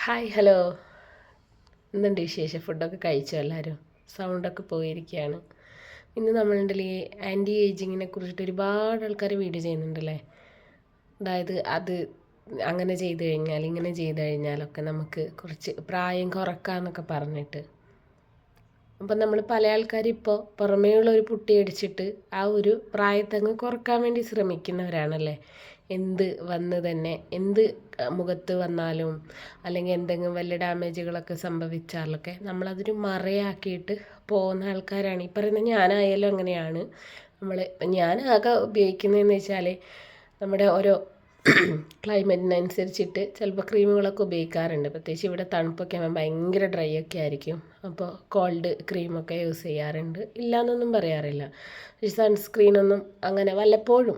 Hi hello, എന്തുണ്ട് വിശേഷം? ഫുഡൊക്കെ കഴിച്ചോ എല്ലാവരും? സൗണ്ടൊക്കെ പോയിരിക്കുകയാണ്. ഇന്ന് നമ്മളുണ്ടല്ലേ ആൻറ്റി ഏജിങ്ങിനെ കുറിച്ചിട്ട് ഒരുപാട് ആൾക്കാർ വീഡിയോ ചെയ്യുന്നുണ്ടല്ലേ. അതായത് അത് അങ്ങനെ ചെയ്ത് കഴിഞ്ഞാൽ ഇങ്ങനെ ചെയ്ത് കഴിഞ്ഞാലൊക്കെ നമുക്ക് കുറച്ച് പ്രായം കുറക്കാമെന്നൊക്കെ പറഞ്ഞിട്ട്. അപ്പം നമ്മൾ പല ആൾക്കാരും ഇപ്പോൾ പുറമേയുള്ള ഒരു പുട്ടി അടിച്ചിട്ട് ആ ഒരു പ്രായത്തങ്ങ് കുറക്കാൻ വേണ്ടി ശ്രമിക്കുന്നവരാണല്ലേ. എന്ത് വന്ന് തന്നെ എന്ത് മുഖത്ത് വന്നാലും അല്ലെങ്കിൽ എന്തെങ്കിലും വല്ല ഡാമേജുകളൊക്കെ സംഭവിച്ചാലൊക്കെ നമ്മളതൊരു മറയാക്കിയിട്ട് പോകുന്ന ആൾക്കാരാണ്. ഈ പറയുന്ന ഞാനായാലും അങ്ങനെയാണ്. ഞാൻ ആകെ ഉപയോഗിക്കുന്നതെന്ന് വെച്ചാൽ നമ്മുടെ ഓരോ ക്ലൈമറ്റിനനുസരിച്ചിട്ട് ചിലപ്പോൾ ക്രീമുകളൊക്കെ ഉപയോഗിക്കാറുണ്ട്. പ്രത്യേകിച്ച് ഇവിടെ തണുപ്പൊക്കെ ആകുമ്പോൾ ഭയങ്കര ഡ്രൈ ഒക്കെ ആയിരിക്കും. അപ്പോൾ കോൾഡ് ക്രീമൊക്കെ യൂസ് ചെയ്യാറുണ്ട്. ഇല്ലയെന്നൊന്നും പറയാറില്ല. പക്ഷേ സൺസ്ക്രീനൊന്നും അങ്ങനെ വല്ലപ്പോഴും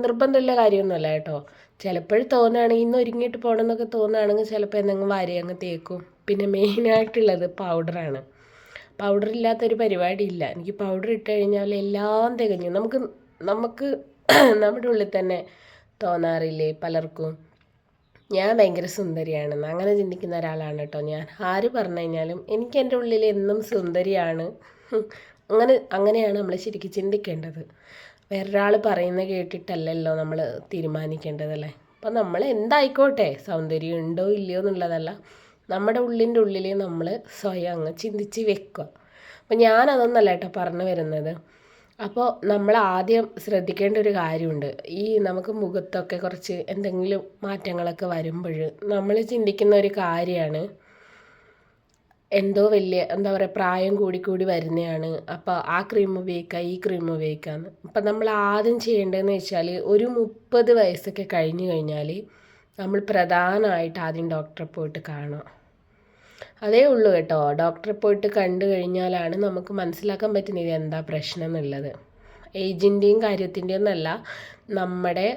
നിർബന്ധമുള്ള കാര്യമൊന്നുമല്ല കേട്ടോ. ചിലപ്പോൾ തോന്നുകയാണെങ്കിൽ ഇന്ന് ഒരുങ്ങിയിട്ട് പോകണമെന്നൊക്കെ തോന്നുകയാണെങ്കിൽ ചിലപ്പോൾ എന്തെങ്കിലും വാരി അങ്ങ് തേക്കും. പിന്നെ മെയിനായിട്ടുള്ളത് പൗഡറാണ്. പൗഡർ ഇല്ലാത്തൊരു പരിപാടിയില്ല. എനിക്ക് പൗഡർ ഇട്ട് കഴിഞ്ഞാൽ എല്ലാം തികഞ്ഞു. നമുക്ക് നമ്മുടെ ഉള്ളിൽ തന്നെ തോന്നാറില്ലേ പലർക്കും ഞാൻ ഭയങ്കര സുന്ദരിയാണെന്ന്. അങ്ങനെ ചിന്തിക്കുന്ന ഒരാളാണ് കേട്ടോ ഞാൻ. ആര് പറഞ്ഞു കഴിഞ്ഞാലും എനിക്ക് എൻ്റെ ഉള്ളിൽ എന്നും സുന്ദരിയാണ്. അങ്ങനെയാണ് നമ്മൾ ശരിക്കും ചിന്തിക്കേണ്ടത്. വേറൊരാൾ പറയുന്നത് കേട്ടിട്ടല്ലല്ലോ നമ്മൾ തീരുമാനിക്കേണ്ടതല്ലേ. അപ്പം നമ്മൾ എന്തായിക്കോട്ടെ, സൗന്ദര്യം ഉണ്ടോ ഇല്ലയോ എന്നുള്ളതല്ല, നമ്മുടെ ഉള്ളിൻ്റെ ഉള്ളിൽ നമ്മൾ സ്വയം അങ്ങ് ചിന്തിച്ച് വെക്കുക. അപ്പം ഞാനതൊന്നല്ല കേട്ടോ പറഞ്ഞു വരുന്നത്. അപ്പോൾ നമ്മൾ ആദ്യം ശ്രദ്ധിക്കേണ്ട ഒരു കാര്യമുണ്ട്. നമുക്ക് മുഖത്തൊക്കെ കുറച്ച് എന്തെങ്കിലും മാറ്റങ്ങളൊക്കെ വരുമ്പോൾ നമ്മൾ ചിന്തിക്കുന്ന ഒരു കാര്യമാണ്, എന്തോ വലിയ എന്താ പറയുക പ്രായം കൂടി വരുന്നതാണ്, അപ്പോൾ ആ ക്രീം ഉപയോഗിക്കുക ഈ ക്രീം ഉപയോഗിക്കാമെന്ന്. അപ്പം നമ്മൾ ആദ്യം ചെയ്യേണ്ടതെന്ന് വെച്ചാൽ ഒരു 30 വയസ്സൊക്കെ കഴിഞ്ഞ് കഴിഞ്ഞാൽ നമ്മൾ പ്രധാനമായിട്ട് ആദ്യം ഡോക്ടറെ പോയിട്ട് കാണുക. അതേ ഉള്ളൂ കേട്ടോ. ഡോക്ടറെ പോയിട്ട് കണ്ടു കഴിഞ്ഞാലാണ് നമുക്ക് മനസ്സിലാക്കാൻ പറ്റുന്നത് എന്താ പ്രശ്നം എന്നുള്ളത്. ഏജിൻ്റെയും കാര്യത്തിൻ്റെയും ഒന്നല്ല, നമ്മുടെ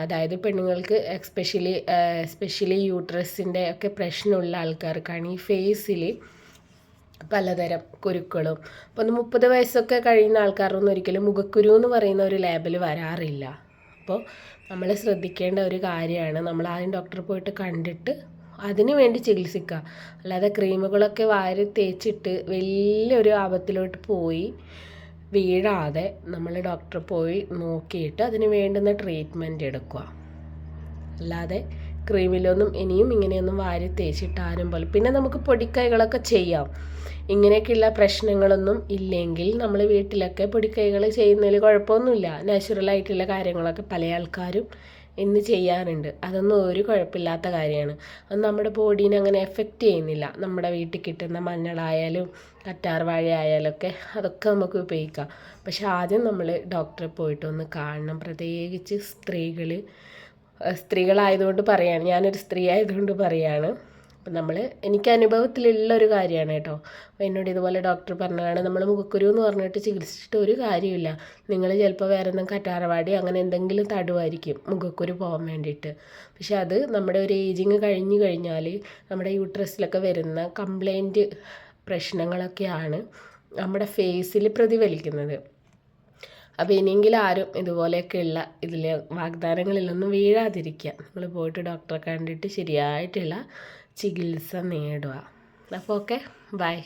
അതായത് പെണ്ണുങ്ങൾക്ക് എസ്പെഷ്യലി യൂട്രസിൻ്റെ ഒക്കെ പ്രശ്നമുള്ള ആൾക്കാർക്കാണ് ഈ ഫേസിൽ പലതരം കുരുക്കളും. അപ്പോൾ 30 വയസ്സൊക്കെ കഴിയുന്ന ആൾക്കാരൊന്നും ഒരിക്കലും മുഖക്കുരു എന്ന് പറയുന്ന ഒരു ലേബൽ വരാറില്ല. അപ്പോൾ നമ്മൾ ശ്രദ്ധിക്കേണ്ട ഒരു കാര്യമാണ്, നമ്മൾ ആദ്യം ഡോക്ടറെ പോയിട്ട് കണ്ടിട്ട് അതിന് വേണ്ടി ചികിത്സിക്കുക. അല്ലാതെ ക്രീമുകളൊക്കെ വാരി തേച്ചിട്ട് വലിയൊരു ആപത്തിലോട്ട് പോയി വീഴാതെ നമ്മൾ ഡോക്ടറെ പോയി നോക്കിയിട്ട് അതിന് വേണ്ടുന്ന ട്രീറ്റ്മെൻറ്റ് എടുക്കുക. അല്ലാതെ ക്രീമിലൊന്നും ഇനിയും ഇങ്ങനെയൊന്നും വാരി തേച്ചിട്ടാരും പോലെ. പിന്നെ നമുക്ക് പൊടിക്കൈകളൊക്കെ ചെയ്യാം. ഇങ്ങനെയൊക്കെയുള്ള പ്രശ്നങ്ങളൊന്നും ഇല്ലെങ്കിൽ നമ്മൾ വീട്ടിലൊക്കെ പൊടിക്കൈകൾ ചെയ്യുന്നതിൽ കുഴപ്പമൊന്നുമില്ല. നാച്ചുറലായിട്ടുള്ള കാര്യങ്ങളൊക്കെ പല ആൾക്കാരും ഇന്ന് ചെയ്യാറുണ്ട്. അതൊന്നും ഒരു കുഴപ്പമില്ലാത്ത കാര്യമാണ്. അത് നമ്മുടെ ബോഡീനെ അങ്ങനെ എഫക്റ്റ് ചെയ്യുന്നില്ല. നമ്മുടെ വീട്ടിൽ കിട്ടുന്ന മഞ്ഞളായാലും കറ്റാർ വാഴ ആയാലൊക്കെ അതൊക്കെ നമുക്ക് ഉപയോഗിക്കാം. പക്ഷെ ആദ്യം നമ്മൾ ഡോക്ടറെ പോയിട്ടൊന്ന് കാണണം. പ്രത്യേകിച്ച് സ്ത്രീകളായതുകൊണ്ട് പറയാണ്, ഞാനൊരു സ്ത്രീ ആയതുകൊണ്ട് പറയാണ്. അപ്പം എനിക്ക് അനുഭവത്തിലുള്ളൊരു കാര്യമാണ് കേട്ടോ. അപ്പോൾ എന്നോട് ഇതുപോലെ ഡോക്ടർ പറഞ്ഞതാണ്, നമ്മൾ മുഖക്കുരു എന്ന് പറഞ്ഞിട്ട് ചികിത്സിച്ചിട്ട് ഒരു കാര്യമില്ല. നിങ്ങൾ ചിലപ്പോൾ വേറെ എന്തെങ്കിലും കറ്റാർവാടി അങ്ങനെ എന്തെങ്കിലും തടുവായിരിക്കും മുഖക്കുരു പോകാൻ വേണ്ടിയിട്ട്. പക്ഷെ അത് നമ്മുടെ ഒരു ഏജിങ് കഴിഞ്ഞ് കഴിഞ്ഞാൽ നമ്മുടെ യൂട്രസിലൊക്കെ വരുന്ന കംപ്ലൈൻറ്റ് പ്രശ്നങ്ങളൊക്കെയാണ് നമ്മുടെ ഫേസിൽ പ്രതിഫലിക്കുന്നത്. അപ്പോൾ ഇനിയെങ്കിലും ആരും ഇതുപോലെയൊക്കെയുള്ള വാഗ്ദാനങ്ങളിലൊന്നും വീഴാതിരിക്കുക. നമ്മൾ പോയിട്ട് ഡോക്ടറെ കണ്ടിട്ട് ശരിയായിട്ടുള്ള ചികിത്സ നേടുക. അപ്പോൾ ഓക്കെ, ബൈ.